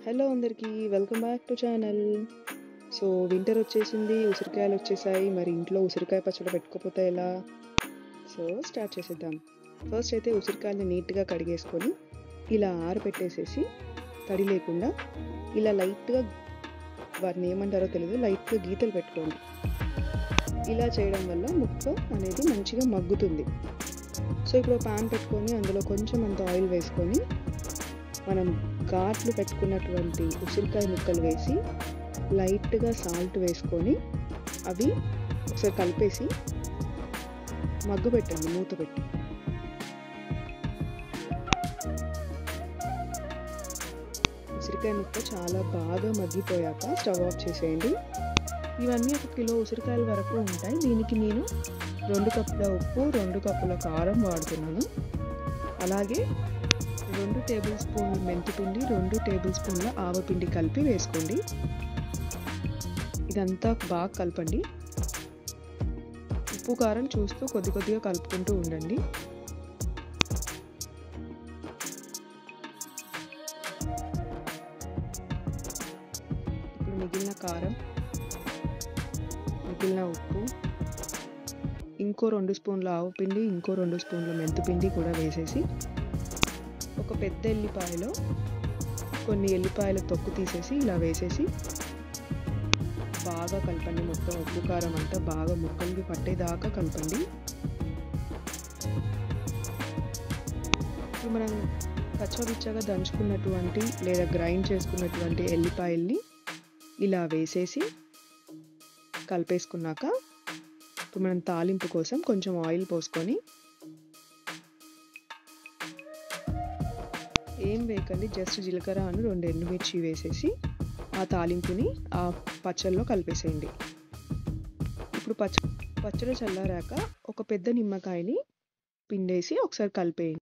Hello అందరికీ welcome back to channel. So winter వచ్చేసింది, ఉసిరికాయలు వచ్చేసాయి. మరి ఇంట్లో ఉసిరికాయ పచ్చడి పెట్టుకోకపోతే ఎలా? సో స్టార్ట్ చేసేద్దాం. ఫస్ట్ అయితే ఉసిరికాయలని నీట్గా కడిగేసుకొని ఇలా ఆరబెట్టేసేసి తడి లేకుండా ఇలా లైట్గా, వాటిని ఏమంటారో తెలియదు, లైట్గా గీతలు పెట్టుకోండి. ఇలా చేయడం వల్ల ముక్క అనేది మంచిగా మగ్గుతుంది. సో ఇప్పుడు ప్యాన్ పెట్టుకొని అందులో కొంచెం అంత ఆయిల్ వేసుకొని మనం ఘాట్లు పెట్టుకున్నటువంటి ఉసిరికాయ ముక్కలు వేసి లైట్గా సాల్ట్ వేసుకొని అవి ఒకసారి కలిపేసి మగ్గు పెట్టండి, మూత పెట్టి. ఉసిరికాయ ముక్క చాలా బాగా మగ్గిపోయాక స్టవ్ ఆఫ్ చేసేయండి. ఇవన్నీ 1 కిలో ఉసిరికాయల వరకు ఉంటాయి. దీనికి నేను 2 కప్పుల ఉప్పు, 2 కప్పుల కారం వాడుతున్నాను. అలాగే 2 టేబుల్ స్పూన్ల మెంతిపిండి, 2 టేబుల్ స్పూన్ల ఆవపిండి కలిపి వేసుకోండి. ఇదంతా బాగా కలపండి. ఉప్పు కారం చూస్తూ కొద్దిగా కలుపుకుంటూ ఉండండి. ఇప్పుడు మిగిలిన కారం, మిగిలిన ఉప్పు, ఇంకో 2 స్పూన్ల ఆవపిండి, ఇంకో 2 స్పూన్ల మెంతిపిండి కూడా వేసేసి ఒక పెద్ద ఎల్లిపాయలో కొన్ని ఎల్లిపాయల తొక్కు తీసేసి ఇలా వేసేసి బాగా కలపండి. మొత్తం ఉప్పు కారం అంతా బాగా ముక్కలకి పట్టేదాకా కలపండి. ఇప్పుడు మనం కచ్చాపిచ్చాగా దంచుకున్నటువంటి లేదా గ్రైండ్ చేసుకున్నటువంటి ఎల్లిపాయల్ని ఇలా వేసేసి కలిపేసుకున్నాక ఇప్పుడు మనం తాలింపు కోసం కొంచెం ఆయిల్ పోసుకొని, ఏం వేయకండి, జస్ట్ జీలకర్ర 2 ఎండుమిర్చి వేసేసి ఆ తాలింపుని ఆ పచ్చళ్ళలో కలిపేసేయండి. ఇప్పుడు పచ్చడి చల్లారాక ఒక పెద్ద నిమ్మకాయని పిండేసి ఒకసారి కలిపేయండి.